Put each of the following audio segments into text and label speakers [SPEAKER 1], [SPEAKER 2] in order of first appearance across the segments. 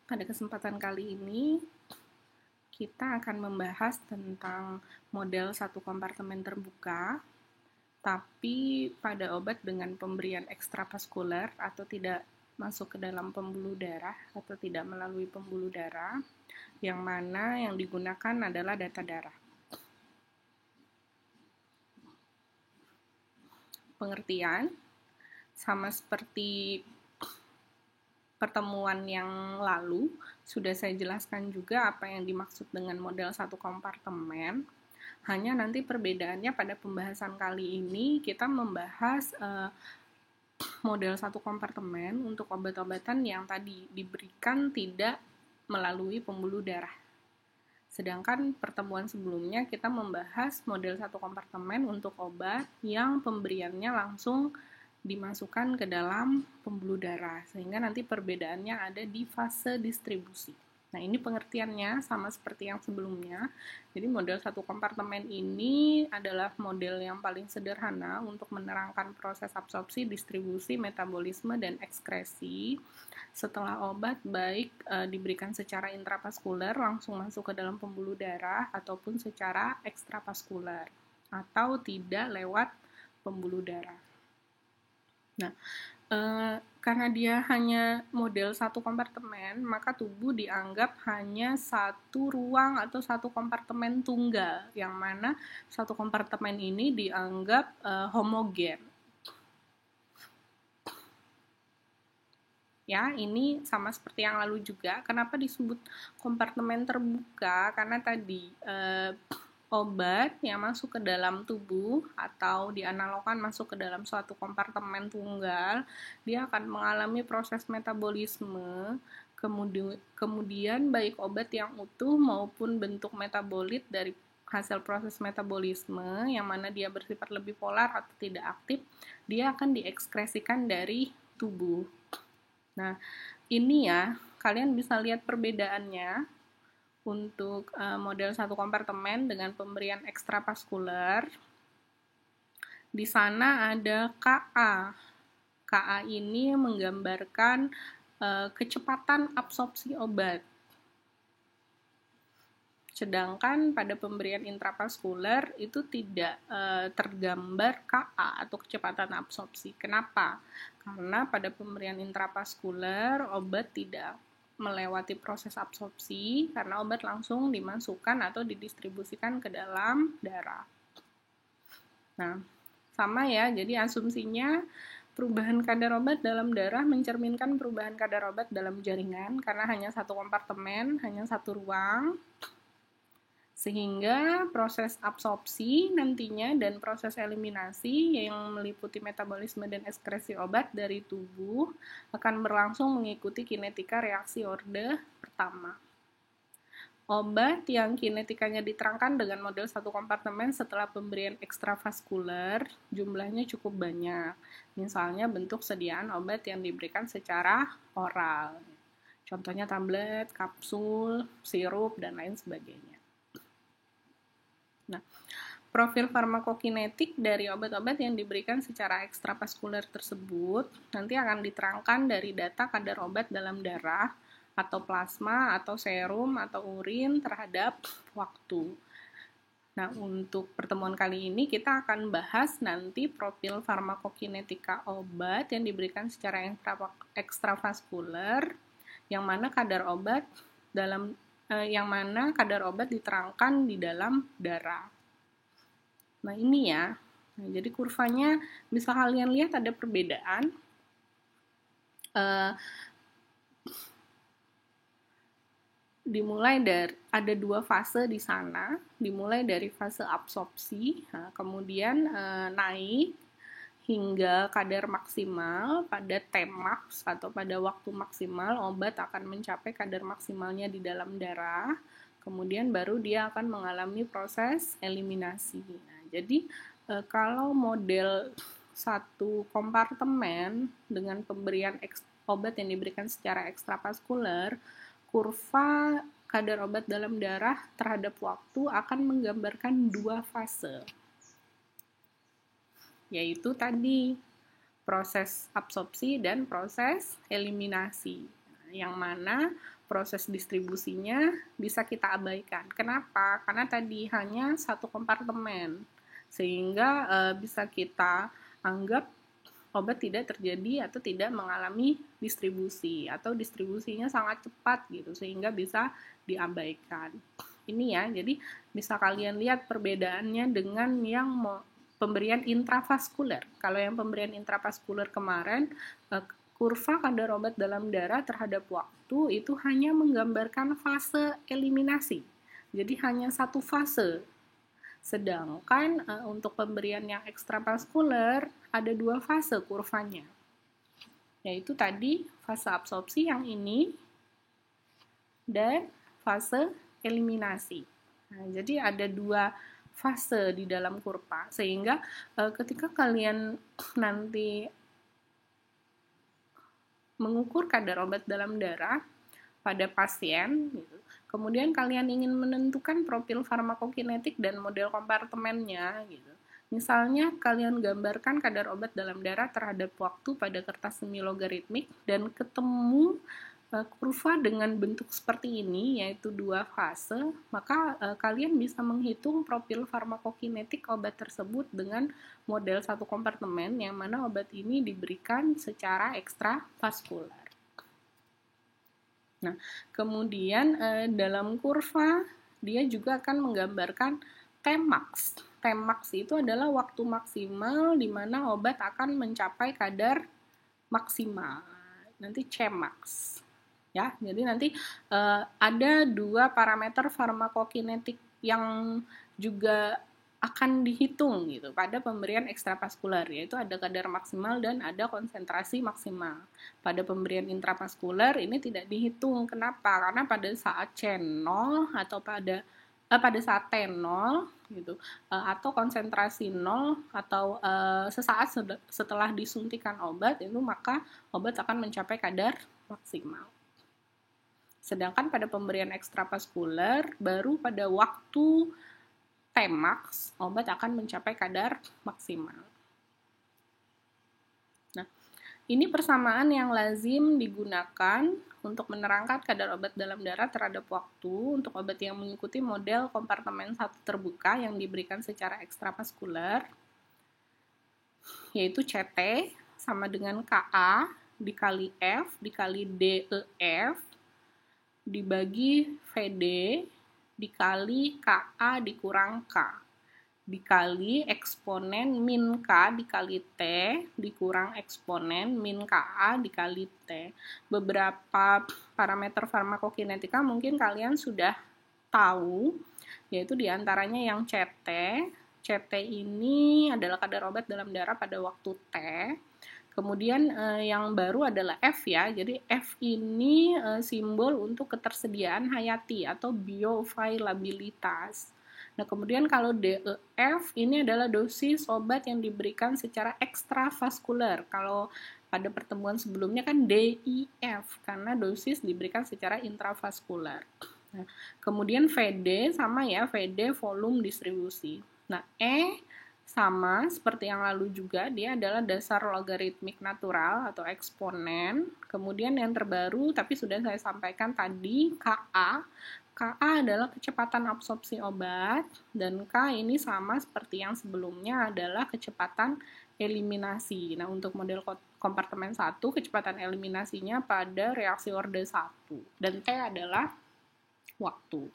[SPEAKER 1] Pada kesempatan kali ini, kita akan membahas tentang model satu kompartemen terbuka, tapi pada obat dengan pemberian ekstravaskuler atau tidak masuk ke dalam pembuluh darah atau tidak melalui pembuluh darah, yang mana yang digunakan adalah data darah. Pengertian, sama seperti pertemuan yang lalu, sudah saya jelaskan juga apa yang dimaksud dengan model satu kompartemen. Hanya nanti perbedaannya pada pembahasan kali ini kita membahas model satu kompartemen untuk obat-obatan yang tadi diberikan tidak melalui pembuluh darah. Sedangkan pertemuan sebelumnya kita membahas model satu kompartemen untuk obat yang pemberiannya langsung dimasukkan ke dalam pembuluh darah, sehingga nanti perbedaannya ada di fase distribusi. Nah, ini pengertiannya sama seperti yang sebelumnya. Jadi model satu kompartemen ini adalah model yang paling sederhana untuk menerangkan proses absorpsi, distribusi, metabolisme, dan ekskresi setelah obat baik diberikan secara intravaskuler langsung masuk ke dalam pembuluh darah ataupun secara ekstravaskuler atau tidak lewat pembuluh darah. Nah, karena dia hanya model satu kompartemen, maka tubuh dianggap hanya satu ruang atau satu kompartemen tunggal, yang mana satu kompartemen ini dianggap homogen. Ya, ini sama seperti yang lalu juga. Kenapa disebut kompartemen terbuka? Karena tadi obat yang masuk ke dalam tubuh atau dianalogkan masuk ke dalam suatu kompartemen tunggal, dia akan mengalami proses metabolisme, kemudian baik obat yang utuh maupun bentuk metabolit dari hasil proses metabolisme yang mana dia bersifat lebih polar atau tidak aktif, dia akan diekskresikan dari tubuh. Nah, ini ya, kalian bisa lihat perbedaannya untuk model satu kompartemen dengan pemberian ekstravaskuler. Di sana ada KA. KA ini menggambarkan kecepatan absorpsi obat. Sedangkan pada pemberian intravaskuler itu tidak tergambar KA atau kecepatan absorpsi. Kenapa? Karena pada pemberian intravaskuler obat tidak melewati proses absorpsi karena obat langsung dimasukkan atau didistribusikan ke dalam darah. Nah, sama ya, jadi asumsinya perubahan kadar obat dalam darah mencerminkan perubahan kadar obat dalam jaringan karena hanya satu kompartemen, hanya satu ruang, sehingga proses absorpsi nantinya dan proses eliminasi yang meliputi metabolisme dan ekskresi obat dari tubuh akan berlangsung mengikuti kinetika reaksi orde pertama. Obat yang kinetikanya diterangkan dengan model satu kompartemen setelah pemberian ekstravaskuler jumlahnya cukup banyak. Misalnya bentuk sediaan obat yang diberikan secara oral. Contohnya tablet, kapsul, sirup, dan lain sebagainya. Nah, profil farmakokinetik dari obat-obat yang diberikan secara ekstravaskuler tersebut nanti akan diterangkan dari data kadar obat dalam darah atau plasma atau serum atau urin terhadap waktu. Nah, untuk pertemuan kali ini kita akan bahas nanti profil farmakokinetika obat yang diberikan secara ekstravaskuler yang mana kadar obat diterangkan di dalam darah. Nah, ini ya. Nah, jadi kurvanya bisa kalian lihat ada perbedaan. Dimulai dari ada dua fase di sana. Dimulai dari fase absorpsi, kemudian naik hingga kadar maksimal pada Tmax atau pada waktu maksimal obat akan mencapai kadar maksimalnya di dalam darah, kemudian baru dia akan mengalami proses eliminasi. Nah, jadi kalau model satu kompartemen dengan pemberian obat yang diberikan secara ekstravaskuler, kurva kadar obat dalam darah terhadap waktu akan menggambarkan dua fase, yaitu tadi proses absorpsi dan proses eliminasi, yang mana proses distribusinya bisa kita abaikan. Kenapa? Karena tadi hanya satu kompartemen, sehingga bisa kita anggap obat tidak terjadi atau tidak mengalami distribusi, atau distribusinya sangat cepat gitu, sehingga bisa diabaikan. Ini ya, jadi bisa kalian lihat perbedaannya dengan yang pemberian intravaskuler. Kalau yang pemberian intravaskuler kemarin, kurva kadar obat dalam darah terhadap waktu itu hanya menggambarkan fase eliminasi. Jadi hanya satu fase. Sedangkan untuk pemberian yang ekstravaskuler ada dua fase kurvanya. Yaitu tadi fase absorpsi yang ini dan fase eliminasi. Nah, jadi ada dua fase di dalam kurva, sehingga ketika kalian nanti mengukur kadar obat dalam darah pada pasien, gitu, kemudian kalian ingin menentukan profil farmakokinetik dan model kompartemennya, gitu. Misalnya kalian gambarkan kadar obat dalam darah terhadap waktu pada kertas semi logaritmik dan ketemu kurva dengan bentuk seperti ini, yaitu dua fase, maka kalian bisa menghitung profil farmakokinetik obat tersebut dengan model satu kompartemen, yang mana obat ini diberikan secara ekstravaskuler. Nah, kemudian dalam kurva dia juga akan menggambarkan Tmax. Tmax itu adalah waktu maksimal di mana obat akan mencapai kadar maksimal. Nanti Cmax. Ya, jadi nanti ada dua parameter farmakokinetik yang juga akan dihitung gitu pada pemberian ekstravaskuler, yaitu ada kadar maksimal dan ada konsentrasi maksimal. Pada pemberian intravaskuler ini tidak dihitung. Kenapa? Karena pada saat C0 atau pada saat T0 gitu, atau konsentrasi 0 atau sesaat setelah disuntikan obat itu, maka obat akan mencapai kadar maksimal. Sedangkan pada pemberian ekstravaskuler, baru pada waktu Tmax, obat akan mencapai kadar maksimal. Nah, ini persamaan yang lazim digunakan untuk menerangkan kadar obat dalam darah terhadap waktu untuk obat yang mengikuti model kompartemen satu terbuka yang diberikan secara ekstravaskuler, yaitu CT sama dengan Ka dikali F dikali DEF dibagi VD dikali Ka dikurang K dikali eksponen min K dikali T dikurang eksponen min Ka dikali T. Beberapa parameter farmakokinetika mungkin kalian sudah tahu, yaitu diantaranya yang CT. CT ini adalah kadar obat dalam darah pada waktu T. Kemudian yang baru adalah F ya, jadi F ini simbol untuk ketersediaan hayati atau bioavailabilitas. Nah, kemudian kalau DEF ini adalah dosis obat yang diberikan secara ekstravaskuler. Kalau pada pertemuan sebelumnya kan DIF, karena dosis diberikan secara intravaskuler. Nah, kemudian VD sama ya, VD volume distribusi. Nah, E sama seperti yang lalu juga, dia adalah dasar logaritmik natural atau eksponen. Kemudian yang terbaru, tapi sudah saya sampaikan tadi, Ka. Ka adalah kecepatan absorpsi obat, dan K ini sama seperti yang sebelumnya adalah kecepatan eliminasi. Nah, untuk model kompartemen 1, kecepatan eliminasinya pada reaksi orde 1. Dan T adalah waktu.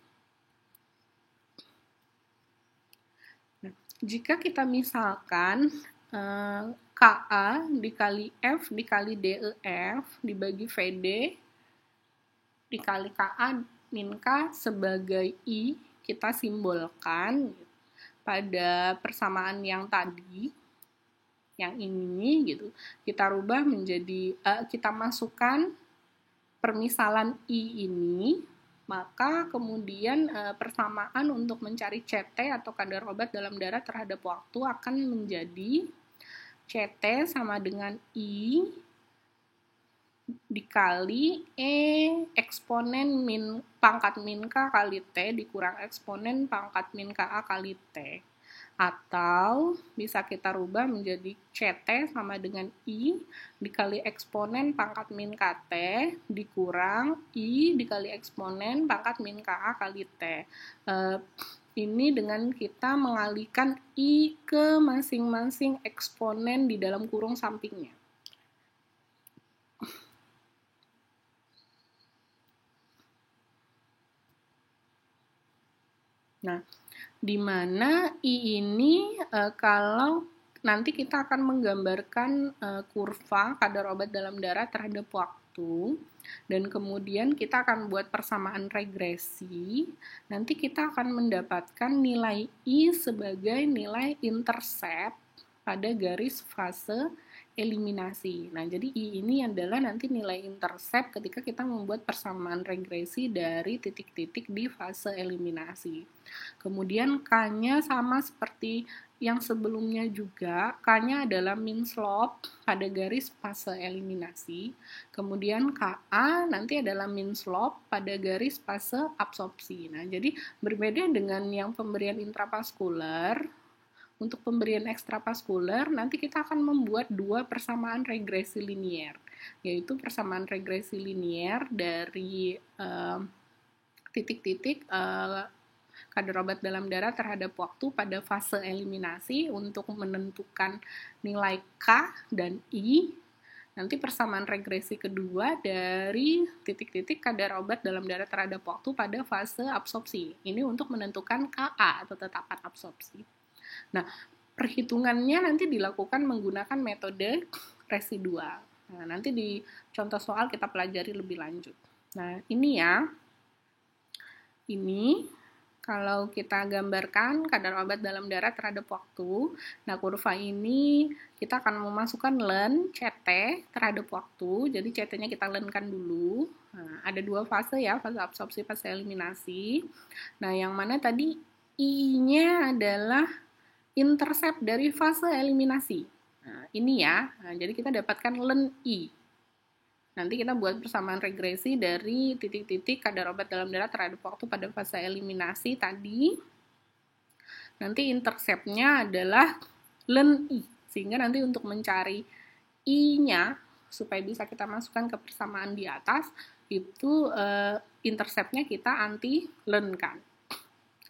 [SPEAKER 1] Jika kita misalkan Ka dikali F dikali DEF dibagi VD dikali Ka min K sebagai I, kita simbolkan pada persamaan yang tadi, yang ini gitu, kita rubah menjadi, kita masukkan permisalan I ini, maka kemudian persamaan untuk mencari CT atau kadar obat dalam darah terhadap waktu akan menjadi CT sama dengan I dikali E eksponen pangkat min K kali T dikurang eksponen pangkat min Ka kali T. Atau bisa kita rubah menjadi CT sama dengan I dikali eksponen pangkat min KT dikurang I dikali eksponen pangkat min KA kali T. Ini dengan kita mengalihkan I ke masing-masing eksponen di dalam kurung sampingnya. Nah, di mana I ini kalau nanti kita akan menggambarkan kurva kadar obat dalam darah terhadap waktu, dan kemudian kita akan buat persamaan regresi, nanti kita akan mendapatkan nilai I sebagai nilai intercept pada garis fase eliminasi. Nah, jadi I ini adalah nanti nilai intercept ketika kita membuat persamaan regresi dari titik-titik di fase eliminasi. Kemudian K-nya sama seperti yang sebelumnya juga, K-nya adalah mean slope pada garis fase eliminasi. Kemudian KA nanti adalah mean slope pada garis fase absorpsi. Nah, jadi berbeda dengan yang pemberian intravaskular. Untuk pemberian ekstravaskular, nanti kita akan membuat dua persamaan regresi linier, yaitu persamaan regresi linier dari titik-titik kadar obat dalam darah terhadap waktu pada fase eliminasi untuk menentukan nilai K dan I. Nanti persamaan regresi kedua dari titik-titik kadar obat dalam darah terhadap waktu pada fase absorpsi. Ini untuk menentukan KA atau tetapan absorpsi. Nah, perhitungannya nanti dilakukan menggunakan metode residual. Nah, nanti di contoh soal kita pelajari lebih lanjut. Nah, ini ya. Ini kalau kita gambarkan kadar obat dalam darah terhadap waktu. Nah, kurva ini kita akan memasukkan len CT terhadap waktu. Jadi CT-nya kita lenkan dulu. Nah, ada dua fase ya, fase absorpsi, fase eliminasi. Nah, yang mana tadi I-nya adalah intercept dari fase eliminasi. Nah, ini ya. Nah, jadi kita dapatkan len I. Nanti kita buat persamaan regresi dari titik-titik kadar obat dalam darah terhadap waktu pada fase eliminasi tadi. Nanti intercept-nya adalah len I. Sehingga nanti untuk mencari I-nya, supaya bisa kita masukkan ke persamaan di atas, itu intercept-nya kita anti-len-kan.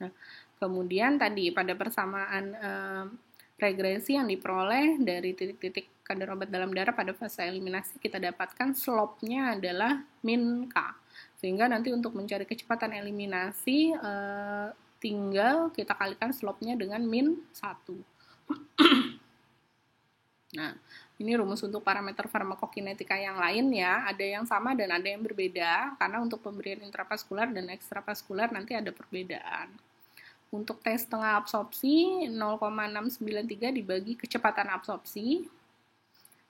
[SPEAKER 1] Nah, kemudian tadi pada persamaan regresi yang diperoleh dari titik-titik kadar obat dalam darah pada fase eliminasi, kita dapatkan slope-nya adalah min K. Sehingga nanti untuk mencari kecepatan eliminasi, tinggal kita kalikan slope-nya dengan min 1. Nah, ini rumus untuk parameter farmakokinetika yang lain ya. Ada yang sama dan ada yang berbeda, karena untuk pemberian intravaskular dan ekstravaskular nanti ada perbedaan. Untuk tes setengah absorpsi, 0,693 dibagi kecepatan absorpsi.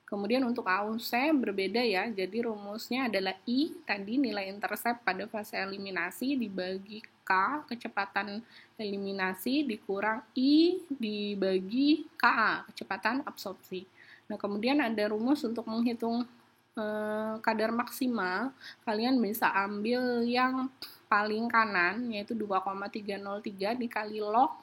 [SPEAKER 1] Kemudian untuk AUC berbeda ya, jadi rumusnya adalah I, tadi nilai intercept pada fase eliminasi dibagi K, kecepatan eliminasi, dikurang I dibagi KA, kecepatan absorpsi. Nah, kemudian ada rumus untuk menghitung kadar maksimal. Kalian bisa ambil yang paling kanan, yaitu 2,303 dikali log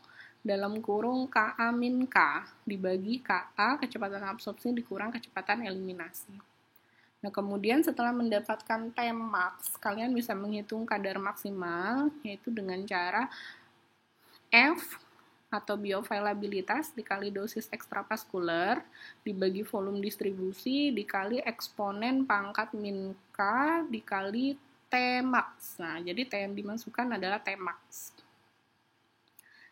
[SPEAKER 1] dalam kurung KA min K dibagi KA, kecepatan absorpsi dikurang kecepatan eliminasi. Nah, kemudian setelah mendapatkan Tmax, kalian bisa menghitung kadar maksimal, yaitu dengan cara F atau bioavailabilitas dikali dosis ekstravaskular dibagi volume distribusi dikali eksponen pangkat min K dikali Tmax. Nah, jadi T yang dimasukkan adalah Tmax.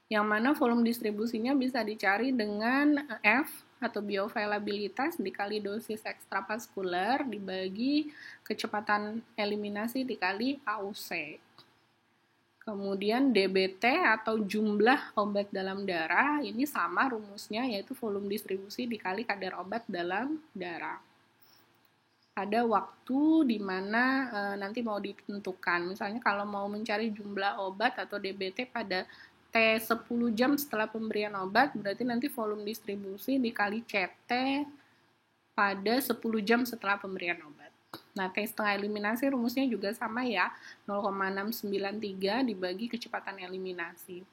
[SPEAKER 1] Yang mana volume distribusinya bisa dicari dengan F atau bioavailabilitas dikali dosis ekstravaskular dibagi kecepatan eliminasi dikali AUC. Kemudian DBT atau jumlah obat dalam darah ini sama rumusnya, yaitu volume distribusi dikali kadar obat dalam darah. Ada waktu di mana nanti mau ditentukan. Misalnya kalau mau mencari jumlah obat atau DBT pada T10 jam setelah pemberian obat, berarti nanti volume distribusi dikali CT pada 10 jam setelah pemberian obat. Nah, T setengah eliminasi rumusnya juga sama ya, 0,693 dibagi kecepatan eliminasi.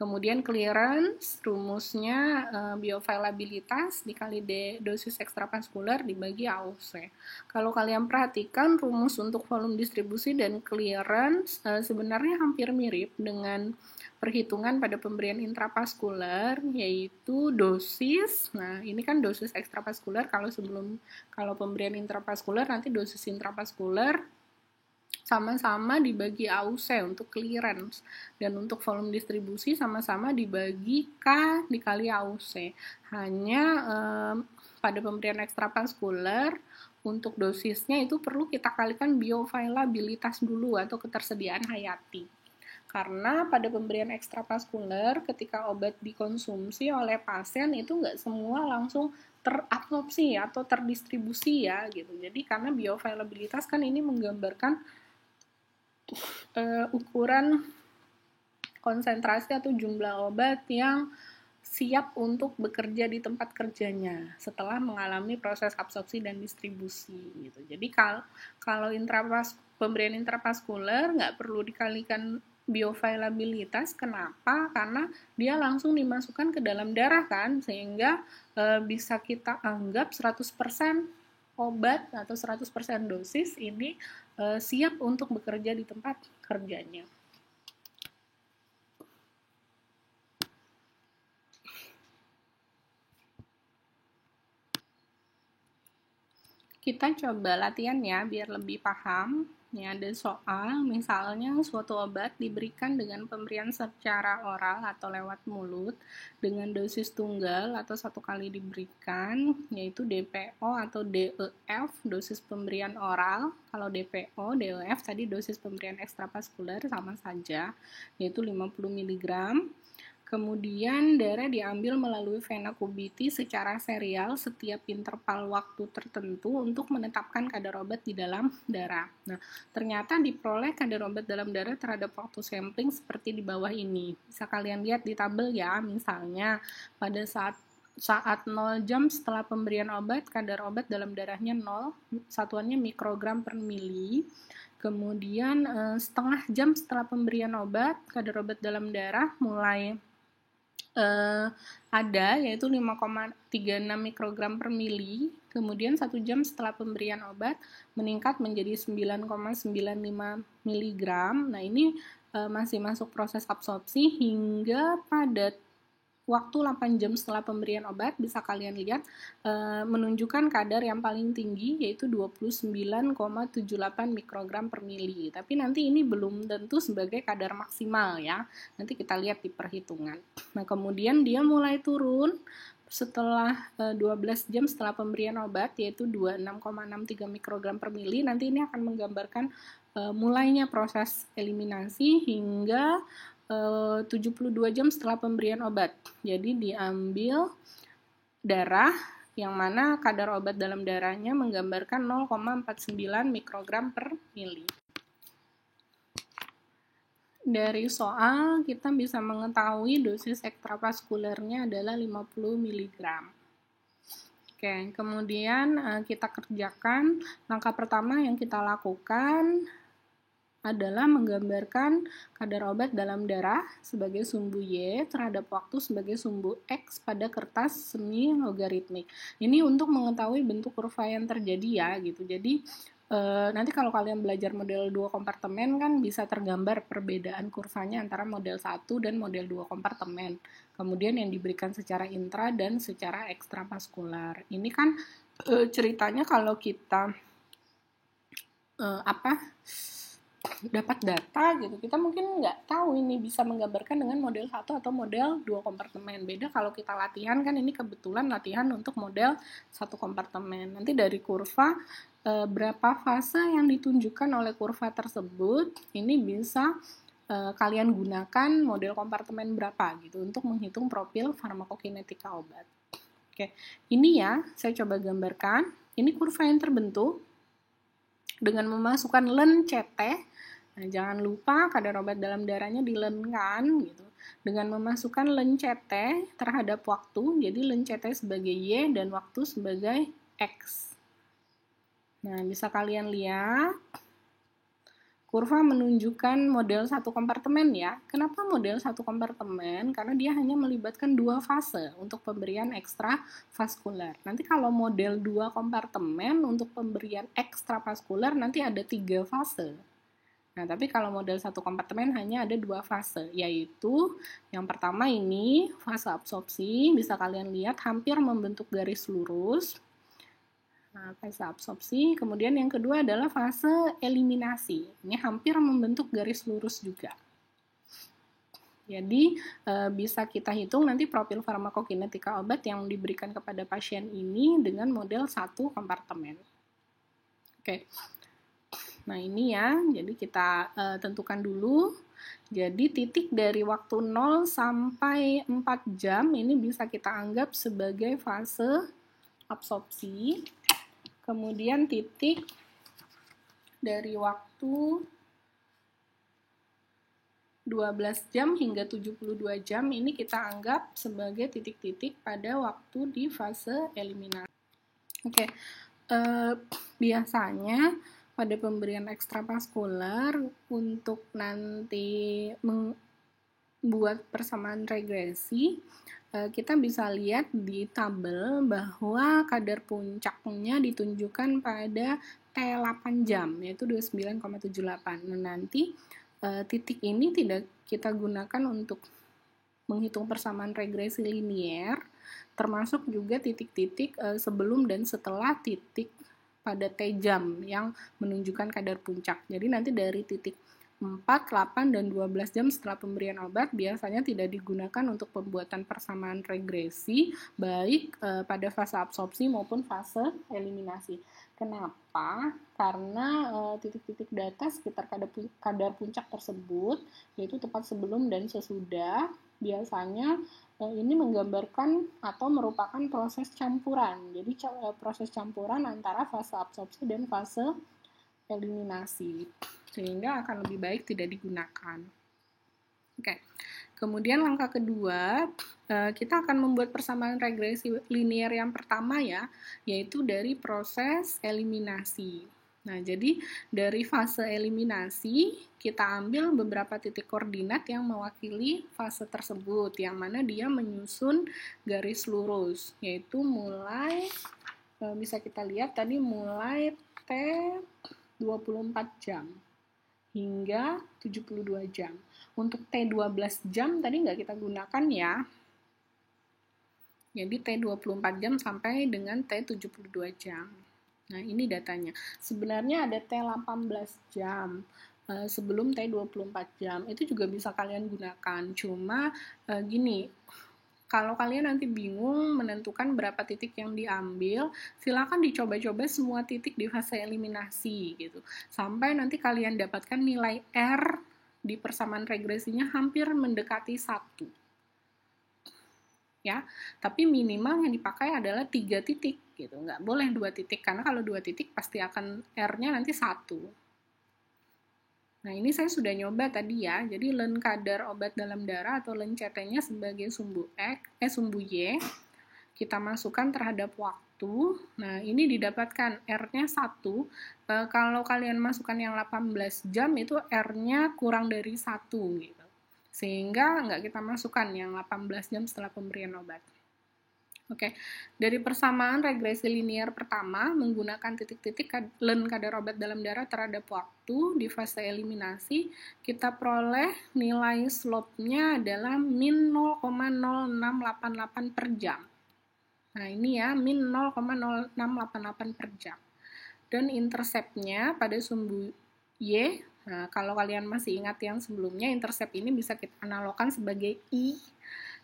[SPEAKER 1] Kemudian clearance, rumusnya bioavailabilitas dikali dosis ekstravaskular dibagi AUC. Kalau kalian perhatikan rumus untuk volume distribusi dan clearance sebenarnya hampir mirip dengan perhitungan pada pemberian intravaskular, yaitu dosis. Nah, ini kan dosis ekstravaskular, kalau pemberian intravaskular nanti dosis intravaskular sama-sama dibagi AUC untuk clearance, dan untuk volume distribusi sama-sama dibagi K dikali AUC. Hanya pada pemberian ekstravaskular untuk dosisnya itu perlu kita kalikan bioavailabilitas dulu atau ketersediaan hayati. Karena pada pemberian ekstravaskular ketika obat dikonsumsi oleh pasien itu nggak semua langsung terabsorpsi atau terdistribusi ya gitu. Jadi karena bioavailabilitas kan ini menggambarkan ukuran konsentrasi atau jumlah obat yang siap untuk bekerja di tempat kerjanya setelah mengalami proses absorpsi dan distribusi gitu. Jadi kalau pemberian intravaskular nggak perlu dikalikan bioavailabilitas. Kenapa? Karena dia langsung dimasukkan ke dalam darah kan, sehingga bisa kita anggap 100% obat atau 100% dosis ini siap untuk bekerja di tempat kerjanya. Kita coba latihan ya biar lebih paham. Ini ada soal, misalnya suatu obat diberikan dengan pemberian secara oral atau lewat mulut dengan dosis tunggal atau satu kali diberikan, yaitu DPO atau DEF, dosis pemberian oral. Kalau DPO, DEF tadi dosis pemberian ekstravaskular sama saja, yaitu 50 mg. Kemudian darah diambil melalui vena cubitis secara serial setiap interval waktu tertentu untuk menetapkan kadar obat di dalam darah. Nah, ternyata diperoleh kadar obat dalam darah terhadap waktu sampling seperti di bawah ini. Bisa kalian lihat di tabel ya, misalnya pada saat 0 jam setelah pemberian obat, kadar obat dalam darahnya 0, satuannya mikrogram per mili. Kemudian setengah jam setelah pemberian obat, kadar obat dalam darah mulai ada, yaitu 5,36 mikrogram per mili. Kemudian 1 jam setelah pemberian obat meningkat menjadi 9,95 mg. Nah, ini masih masuk proses absorpsi hingga pada waktu 8 jam setelah pemberian obat. Bisa kalian lihat menunjukkan kadar yang paling tinggi, yaitu 29,78 mikrogram per mili. Tapi nanti ini belum tentu sebagai kadar maksimal ya. Nanti kita lihat di perhitungan. Nah, kemudian dia mulai turun setelah 12 jam setelah pemberian obat, yaitu 26,63 mikrogram per mili. Nanti ini akan menggambarkan mulainya proses eliminasi hingga 72 jam setelah pemberian obat. Jadi diambil darah yang mana kadar obat dalam darahnya menggambarkan 0,49 mikrogram per mili. Dari soal kita bisa mengetahui dosis ekstravaskularnya adalah 50 mg. Oke, kemudian kita kerjakan. Langkah pertama yang kita lakukan adalah menggambarkan kadar obat dalam darah sebagai sumbu Y terhadap waktu sebagai sumbu X pada kertas semi logaritmik. Ini untuk mengetahui bentuk kurva yang terjadi ya gitu. Jadi nanti kalau kalian belajar model 2 kompartemen kan bisa tergambar perbedaan kurvanya antara model 1 dan model 2 kompartemen. Kemudian yang diberikan secara intra dan secara ekstravaskular. Ini kan ceritanya kalau kita dapat data gitu, kita mungkin nggak tahu ini bisa menggambarkan dengan model 1 atau model 2 kompartemen. Beda kalau kita latihan kan, ini kebetulan latihan untuk model 1 kompartemen. Nanti dari kurva berapa fase yang ditunjukkan oleh kurva tersebut, ini bisa kalian gunakan model kompartemen berapa gitu untuk menghitung profil farmakokinetika obat. Oke, ini ya saya coba gambarkan. Ini kurva yang terbentuk dengan memasukkan len CT. Nah, jangan lupa kadar obat dalam darahnya dilenkan gitu. Dengan memasukkan len CT terhadap waktu, jadi len CT sebagai Y dan waktu sebagai X. Nah, bisa kalian lihat kurva menunjukkan model satu kompartemen ya. Kenapa model satu kompartemen? Karena dia hanya melibatkan 2 fase untuk pemberian ekstravaskular. Nanti kalau model 2 kompartemen untuk pemberian ekstravaskular nanti ada 3 fase. Nah, tapi kalau model satu kompartemen hanya ada 2 fase, yaitu yang pertama ini fase absorpsi, bisa kalian lihat hampir membentuk garis lurus. Nah, fase absorpsi, kemudian yang kedua adalah fase eliminasi. Ini hampir membentuk garis lurus juga. Jadi, bisa kita hitung nanti profil farmakokinetika obat yang diberikan kepada pasien ini dengan model satu kompartemen. Oke. Nah, ini ya, jadi kita tentukan dulu. Jadi, titik dari waktu 0 sampai 4 jam ini bisa kita anggap sebagai fase absorpsi. Kemudian titik dari waktu 12 jam hingga 72 jam ini kita anggap sebagai titik-titik pada waktu di fase eliminasi. Oke, biasanya pada pemberian ekstravaskular untuk nanti membuat persamaan regresi, kita bisa lihat di tabel bahwa kadar puncaknya ditunjukkan pada T8 jam, yaitu 29,78. Nah, nanti titik ini tidak kita gunakan untuk menghitung persamaan regresi linier, termasuk juga titik-titik sebelum dan setelah titik pada T jam yang menunjukkan kadar puncak. Jadi nanti dari titik 4, 8, dan 12 jam setelah pemberian obat biasanya tidak digunakan untuk pembuatan persamaan regresi baik pada fase absorpsi maupun fase eliminasi. Kenapa? Karena titik-titik data sekitar kadar puncak tersebut, yaitu tepat sebelum dan sesudah, biasanya ini menggambarkan atau merupakan proses campuran. Jadi proses campuran antara fase absorpsi dan fase eliminasi, sehingga akan lebih baik tidak digunakan. Oke. Kemudian langkah kedua, kita akan membuat persamaan regresi linier yang pertama ya, yaitu dari proses eliminasi. Nah, jadi dari fase eliminasi, kita ambil beberapa titik koordinat yang mewakili fase tersebut, yang mana dia menyusun garis lurus, yaitu mulai, bisa kita lihat tadi mulai T24 jam hingga 72 jam. Untuk T12 jam tadi nggak kita gunakan ya. Jadi T24 jam sampai dengan T72 jam. Nah, ini datanya. Sebenarnya ada T18 jam sebelum T24 jam. Itu juga bisa kalian gunakan. Cuma gini, kalau kalian nanti bingung menentukan berapa titik yang diambil, silakan dicoba-coba semua titik di fase eliminasi gitu. Sampai nanti kalian dapatkan nilai R di persamaan regresinya hampir mendekati 1. Ya, tapi minimal yang dipakai adalah 3 titik gitu. Nggak boleh 2 titik, karena kalau 2 titik pasti akan R-nya nanti 1. Nah, ini saya sudah nyoba tadi ya. Jadi len kadar obat dalam darah atau len CT-nya sebagai sumbu Y kita masukkan terhadap waktu. Nah, ini didapatkan R-nya 1. Kalau kalian masukkan yang 18 jam itu R-nya kurang dari 1 gitu. Sehingga nggak kita masukkan yang 18 jam setelah pemberian obat. Oke, dari persamaan regresi linier pertama menggunakan titik-titik len kadar obat dalam darah terhadap waktu di fase eliminasi, kita peroleh nilai slope-nya adalah min 0,0688 per jam. Nah, ini ya, min 0,0688 per jam. Dan intercept-nya pada sumbu Y, nah, kalau kalian masih ingat yang sebelumnya, intercept ini bisa kita analogkan sebagai I.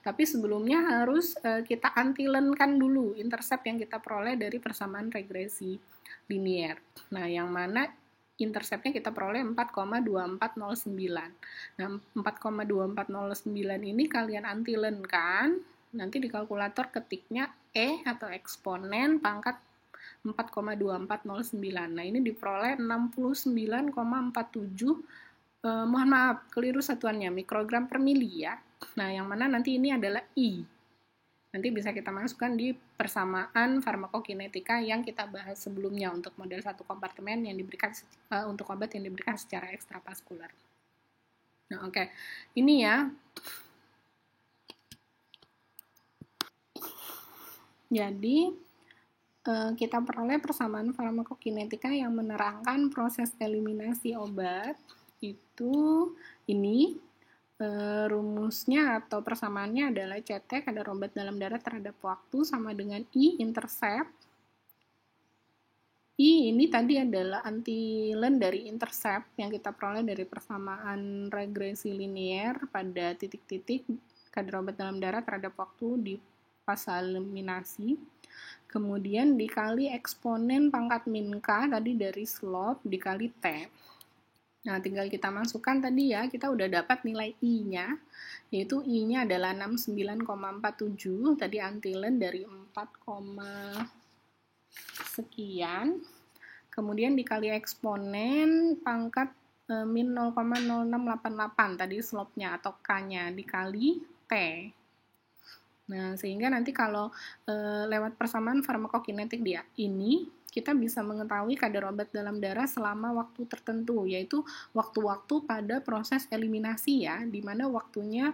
[SPEAKER 1] Tapi sebelumnya harus kita antilenkan dulu intercept yang kita peroleh dari persamaan regresi linier. Nah, yang mana interceptnya kita peroleh 4,2409. Nah, 4,2409 ini kalian antilenkan, nanti di kalkulator ketiknya E atau eksponen pangkat 4,2409. Nah, ini diperoleh 69,47, mohon maaf, keliru satuannya, mikrogram per mili ya. Nah, yang mana nanti ini adalah I. Nanti bisa kita masukkan di persamaan farmakokinetika yang kita bahas sebelumnya untuk model satu kompartemen yang diberikan untuk obat yang diberikan secara ekstravaskular. Nah, oke. Ini ya. Jadi, kita peroleh persamaan farmakokinetika yang menerangkan proses eliminasi obat. Itu ini. Rumusnya atau persamaannya adalah CT, kadar obat dalam darah terhadap waktu, sama dengan I, intercept. I ini tadi adalah antilen dari intercept yang kita peroleh dari persamaan regresi linear pada titik-titik kadar obat dalam darah terhadap waktu di fase eliminasi. Kemudian dikali eksponen pangkat min K tadi dari slope dikali T. Nah, tinggal kita masukkan tadi ya, kita udah dapat nilai I-nya, yaitu I-nya adalah 69,47, tadi antilen dari 4, sekian, kemudian dikali eksponen pangkat min 0,0688, tadi slope-nya atau K-nya, dikali T. Nah, sehingga nanti kalau lewat persamaan farmakokinetik dia ini, kita bisa mengetahui kadar obat dalam darah selama waktu tertentu, yaitu waktu-waktu pada proses eliminasi ya, di mana waktunya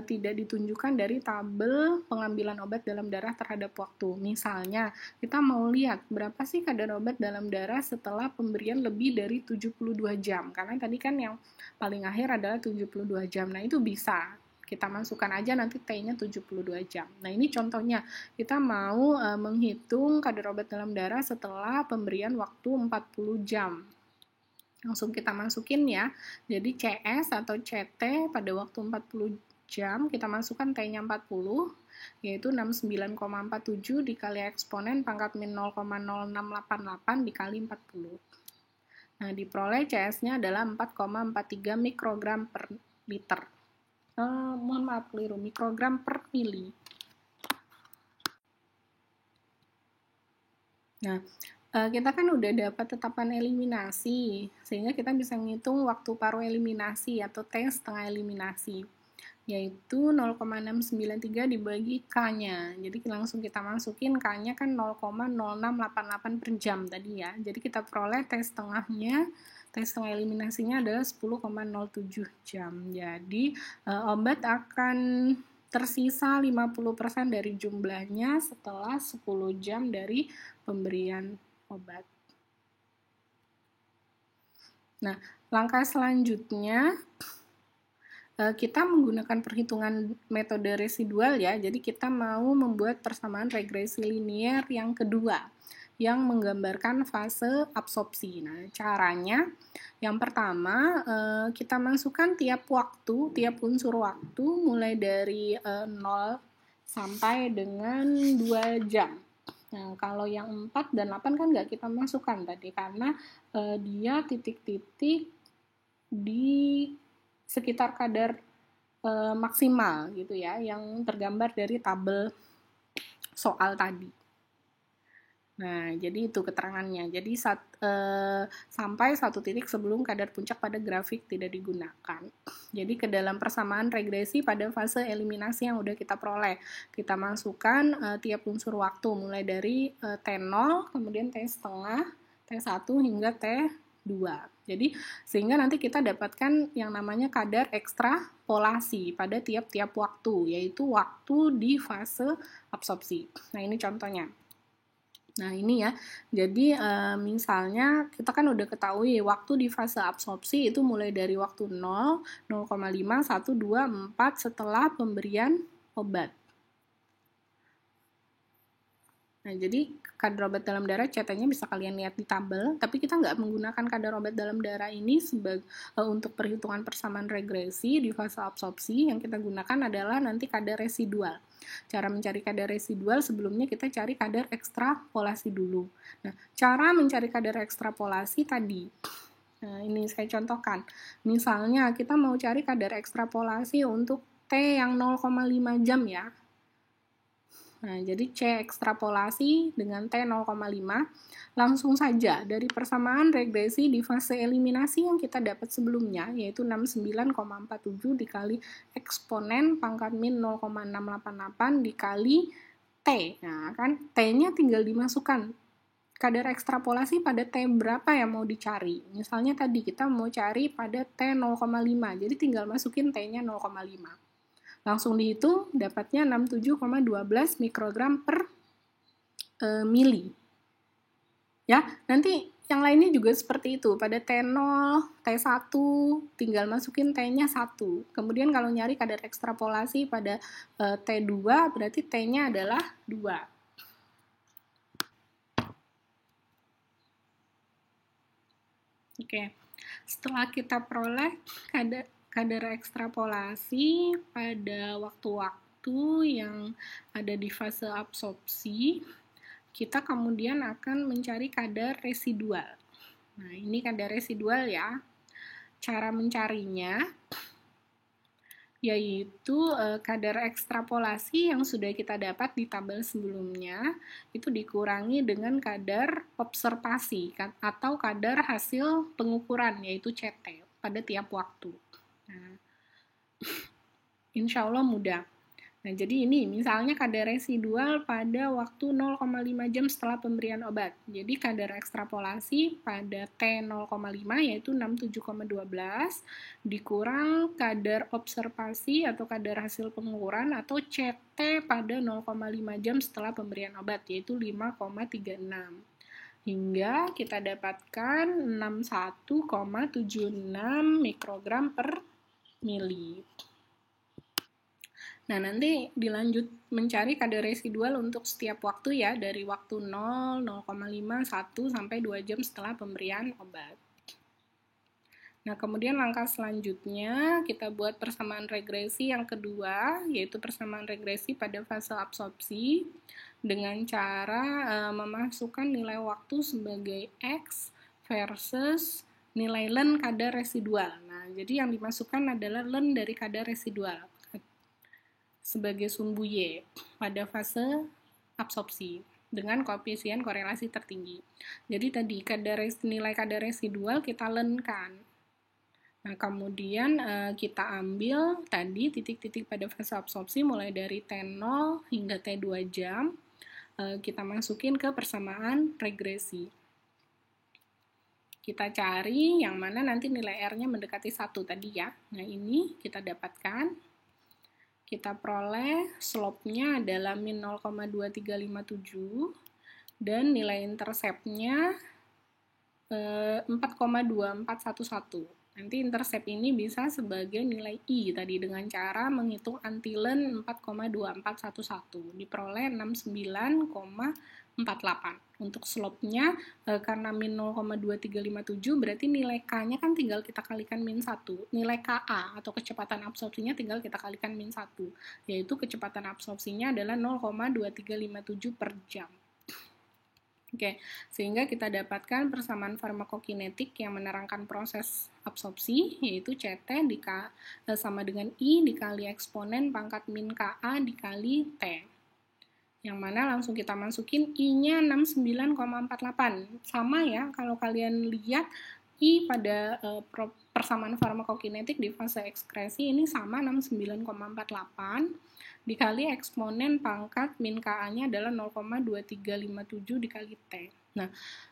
[SPEAKER 1] tidak ditunjukkan dari tabel pengambilan obat dalam darah terhadap waktu. Misalnya, kita mau lihat berapa sih kadar obat dalam darah setelah pemberian lebih dari 72 jam, karena tadi kan yang paling akhir adalah 72 jam. Nah, itu bisa kita masukkan aja nanti T-nya 72 jam. Nah, ini contohnya. Kita mau menghitung kadar obat dalam darah setelah pemberian waktu 40 jam. Langsung kita masukin ya. Jadi CS atau CT pada waktu 40 jam, kita masukkan T-nya 40, yaitu 69,47 dikali eksponen pangkat min 0,0688 dikali 40. Nah, diperoleh CS-nya adalah 4,43 mikrogram per liter. Mohon maaf, keliru, mikrogram per mili. Nah, kita kan udah dapat tetapan eliminasi, sehingga kita bisa ngitung waktu paruh eliminasi atau T setengah eliminasi, yaitu 0,693 dibagi K-nya. Jadi langsung kita masukin K-nya kan 0,0688 per jam tadi ya. Jadi kita peroleh T setengahnya, T setengah eliminasinya adalah 10,07 jam. Jadi obat akan tersisa 50% dari jumlahnya setelah 10 jam dari pemberian obat. Nah, langkah selanjutnya kita menggunakan perhitungan metode residual ya. Jadi kita mau membuat persamaan regresi linear yang kedua yang menggambarkan fase absorpsi. Nah, caranya yang pertama kita masukkan tiap waktu, tiap unsur waktu mulai dari 0 sampai dengan 2 jam. Nah, kalau yang 4 dan 8 kan nggak kita masukkan tadi karena dia titik-titik di sekitar kadar maksimal gitu ya, yang tergambar dari tabel soal tadi. Nah, jadi itu keterangannya. Jadi sampai satu titik sebelum kadar puncak pada grafik tidak digunakan. Jadi ke dalam persamaan regresi pada fase eliminasi yang udah kita peroleh, kita masukkan tiap unsur waktu mulai dari T0, kemudian T setengah, T1 hingga T2. Jadi sehingga nanti kita dapatkan yang namanya kadar ekstrapolasi pada tiap-tiap waktu, yaitu waktu di fase absorpsi. Nah, ini contohnya. Nah, ini ya, jadi misalnya kita kan udah ketahui waktu di fase absorpsi itu mulai dari waktu 0, 0,5, 1, 2, 4 setelah pemberian obat. Nah, jadi kadar obat dalam darah CT-nya bisa kalian lihat di tabel, tapi kita nggak menggunakan kadar obat dalam darah ini untuk perhitungan persamaan regresi di fase absorpsi. Yang kita gunakan adalah nanti kadar residual. Cara mencari kadar residual sebelumnya kita cari kadar ekstrapolasi dulu. Nah, cara mencari kadar ekstrapolasi tadi, nah ini saya contohkan. Misalnya kita mau cari kadar ekstrapolasi untuk T yang 0,5 jam ya. Nah, jadi C ekstrapolasi dengan T 0,5. Langsung saja dari persamaan regresi di fase eliminasi yang kita dapat sebelumnya, yaitu 69,47 dikali eksponen pangkat min 0,688 dikali T. Nah, kan T-nya tinggal dimasukkan. Kadar ekstrapolasi pada T berapa yang mau dicari? Misalnya tadi kita mau cari pada T 0,5, jadi tinggal masukin T-nya 0,5. Langsung dihitung, dapatnya 67,12 mikrogram per mili. Ya, nanti yang lainnya juga seperti itu. Pada T0, T1, tinggal masukin T-nya 1. Kemudian kalau nyari kadar ekstrapolasi pada T2, berarti T-nya adalah 2. Oke, setelah kita peroleh kadar ekstrapolasi pada waktu-waktu yang ada di fase absorpsi, kita kemudian akan mencari kadar residual. Nah, ini kadar residual ya. Cara mencarinya yaitu kadar ekstrapolasi yang sudah kita dapat di tabel sebelumnya itu dikurangi dengan kadar observasi atau kadar hasil pengukuran, yaitu CT pada tiap waktu. Nah, insya Allah mudah. Nah, jadi ini misalnya kadar residual pada waktu 0,5 jam setelah pemberian obat. Jadi kadar ekstrapolasi pada T 0,5 yaitu 67,12 dikurang kadar observasi atau kadar hasil pengukuran atau CT pada 0,5 jam setelah pemberian obat yaitu 5,36. Hingga kita dapatkan 61,76 mikrogram per mili. Nah, nanti dilanjut mencari kadar residual untuk setiap waktu ya, dari waktu 0, 0,5, 1, sampai 2 jam setelah pemberian obat. Nah, kemudian langkah selanjutnya kita buat persamaan regresi yang kedua, yaitu persamaan regresi pada fase absorpsi dengan cara memasukkan nilai waktu sebagai X versus nilai len kadar residual. Nah, jadi yang dimasukkan adalah len dari kadar residual sebagai sumbu Y pada fase absorpsi dengan koefisien korelasi tertinggi. Jadi tadi nilai kadar residual kita lenkan. Nah, kemudian kita ambil tadi titik-titik pada fase absorpsi mulai dari T0 hingga T2 jam. Kita masukin ke persamaan regresi. Kita cari yang mana nanti nilai R-nya mendekati 1 tadi ya. Nah, ini kita dapatkan. Kita peroleh slope-nya adalah min 0,2357 dan nilai intercept-nya 4,2411. Nanti intercept ini bisa sebagai nilai I tadi dengan cara menghitung antilen 4,2411 diperoleh 69,48. Untuk slope-nya karena min 0,2357 berarti nilai K-nya kan tinggal kita kalikan min 1. Nilai KA atau kecepatan absorpsinya tinggal kita kalikan min 1, yaitu kecepatan absorpsinya adalah 0,2357 per jam. Oke, sehingga kita dapatkan persamaan farmakokinetik yang menerangkan proses absorpsi, yaitu CT sama dengan I dikali eksponen pangkat min KA dikali T. Yang mana langsung kita masukin I-nya 69,48. Sama ya, kalau kalian lihat I pada persamaan farmakokinetik di fase ekskresi ini sama 69,48 dikali eksponen pangkat min KA-nya adalah 0,2357 dikali T. Nah,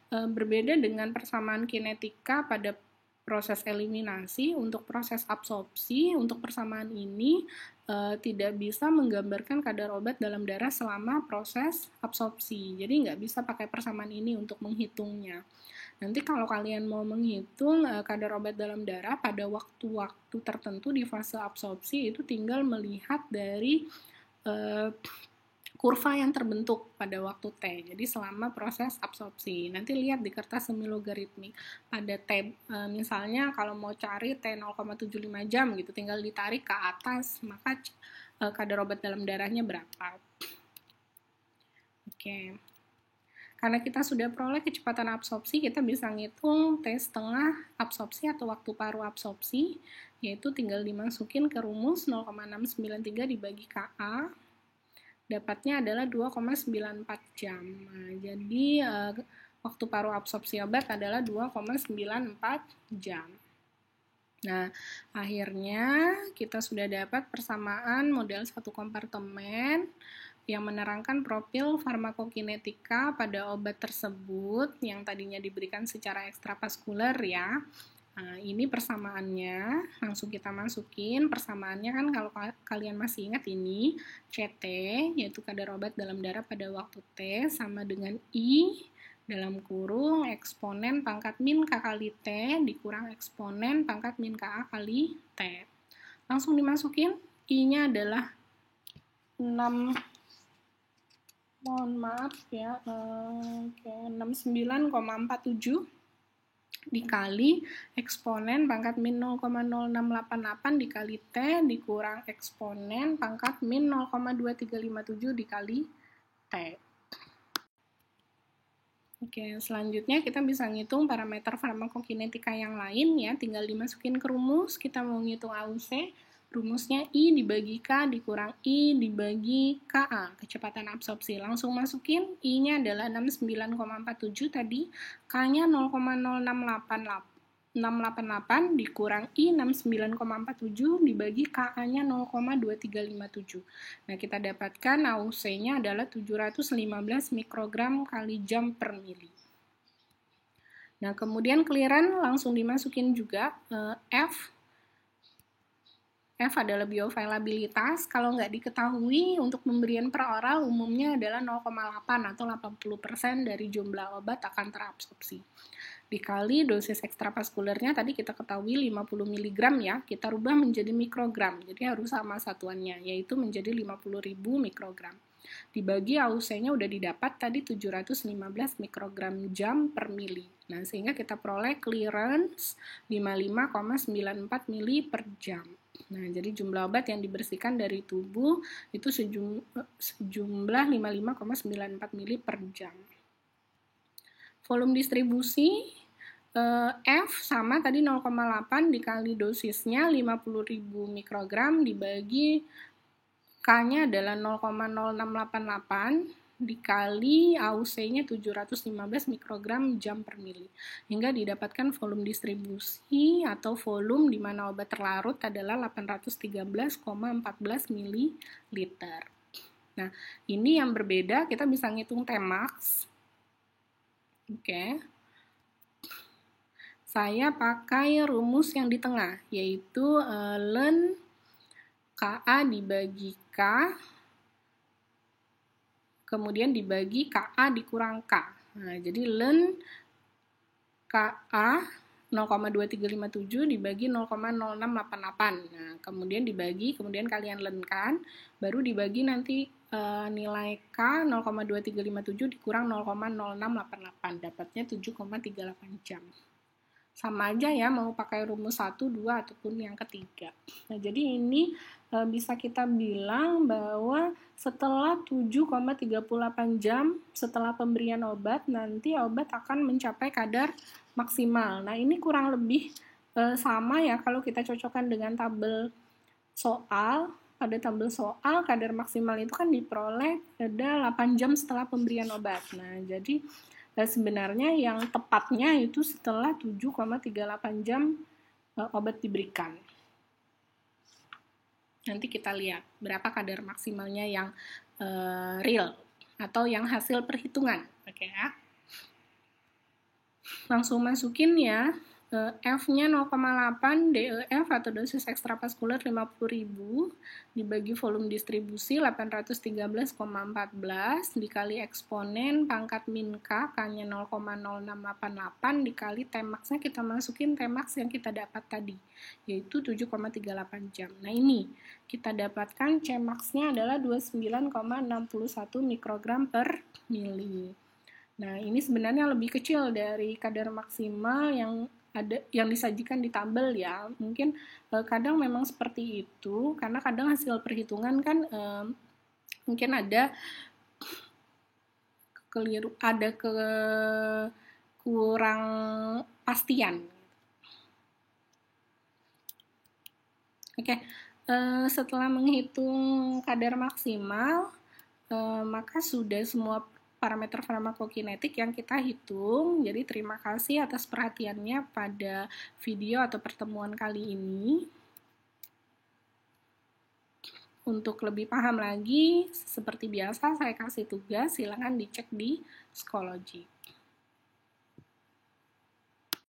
[SPEAKER 1] berbeda dengan persamaan kinetika pada proses eliminasi, untuk proses absorpsi, untuk persamaan ini tidak bisa menggambarkan kadar obat dalam darah selama proses absorpsi. Jadi nggak bisa pakai persamaan ini untuk menghitungnya. Nanti kalau kalian mau menghitung kadar obat dalam darah pada waktu-waktu tertentu di fase absorpsi, itu tinggal melihat dari kurva yang terbentuk pada waktu T. Jadi selama proses absorpsi. Nanti lihat di kertas semi logaritmik. Pada T, misalnya kalau mau cari T 0,75 jam gitu, tinggal ditarik ke atas, maka kadar obat dalam darahnya berapa. Oke. Karena kita sudah peroleh kecepatan absorpsi, kita bisa ngitung T setengah absorpsi atau waktu paruh absorpsi, yaitu tinggal dimasukin ke rumus 0,693 dibagi KA, dapatnya adalah 2,94 jam. Nah, jadi waktu paruh absorpsi obat adalah 2,94 jam. Nah, akhirnya kita sudah dapat persamaan model satu kompartemen yang menerangkan profil farmakokinetika pada obat tersebut yang tadinya diberikan secara ekstravaskuler ya. Nah, ini persamaannya, langsung kita masukin. Persamaannya kan kalau kalian masih ingat ini, CT, yaitu kadar obat dalam darah pada waktu T, sama dengan I dalam kurung eksponen pangkat min K kali T dikurang eksponen pangkat min KA kali T. Langsung dimasukin, I-nya adalah 6, mohon maaf ya, 69,47 dikali eksponen pangkat min 0,0688 dikali T dikurang eksponen pangkat min 0,2357 dikali T. Oke, selanjutnya kita bisa ngitung parameter farmakokinetika yang lain ya, tinggal dimasukin ke rumus. Kita mau ngitung AUC, rumusnya I dibagi K dikurang I dibagi KA, kecepatan absorpsi. Langsung masukin, I-nya adalah 69,47 tadi, K-nya 0,0688 dikurang I 69,47 dibagi KA-nya 0,2357. Nah, kita dapatkan AUC-nya adalah 715 mikrogram kali jam per mili. Nah, kemudian clearance langsung dimasukin juga F adalah bioavailabilitas. Kalau nggak diketahui, untuk pemberian per oral umumnya adalah 0,8 atau 80% dari jumlah obat akan terabsorpsi. Dikali dosis ekstravaskulernya tadi kita ketahui 50 mg ya, kita rubah menjadi mikrogram. Jadi harus sama satuannya, yaitu menjadi 50.000 mikrogram. Dibagi AUC-nya udah didapat tadi 715 mikrogram jam per mili. Nah, sehingga kita peroleh clearance 55,94 mili per jam. Nah, jadi jumlah obat yang dibersihkan dari tubuh itu sejumlah 55,94 mili per jam. Volume distribusi F sama tadi 0,8 dikali dosisnya 50.000 mikrogram dibagi K-nya adalah 0,0688 dikali AUC-nya 715 mikrogram jam per mili. Hingga didapatkan volume distribusi atau volume di mana obat terlarut adalah 813,14 mililiter. Nah, ini yang berbeda, kita bisa ngitung Tmax. Oke. Saya pakai rumus yang di tengah, yaitu ln KA dibagi K, kemudian dibagi KA dikurang K. Nah, jadi ln KA 0,2357 dibagi 0,0688. Nah, kemudian dibagi, kemudian kalian lenkan, baru dibagi nanti nilai K 0,2357 dikurang 0,0688, dapatnya 7,38 jam. Sama aja ya, mau pakai rumus 1, 2, ataupun yang ketiga. Nah, jadi ini bisa kita bilang bahwa setelah 7,38 jam setelah pemberian obat, nanti obat akan mencapai kadar maksimal. Nah, ini kurang lebih sama ya kalau kita cocokkan dengan tabel soal. Pada tabel soal, kadar maksimal itu kan diperoleh pada 8 jam setelah pemberian obat. Nah, jadi sebenarnya yang tepatnya itu setelah 7,38 jam obat diberikan. Nanti kita lihat berapa kadar maksimalnya yang real atau yang hasil perhitungan. Oke ya. Langsung masukin ya. F-nya 0,8 DEF atau dosis ekstravaskuler 50.000 dibagi volume distribusi 813,14 dikali eksponen pangkat min K, K-nya 0,0688 dikali Tmax-nya kita masukin Tmax yang kita dapat tadi, yaitu 7,38 jam. Nah, ini kita dapatkan Cmax-nya adalah 29,61 mikrogram per mili. Nah, ini sebenarnya lebih kecil dari kadar maksimal yang disajikan di tabel ya. Mungkin kadang memang seperti itu, karena kadang hasil perhitungan kan mungkin ada kurang pastian. Oke, setelah menghitung kadar maksimal, maka sudah semua parameter farmakokinetik yang kita hitung. Jadi terima kasih atas perhatiannya pada video atau pertemuan kali ini. Untuk lebih paham lagi, seperti biasa saya kasih tugas, silakan dicek di Psikologi.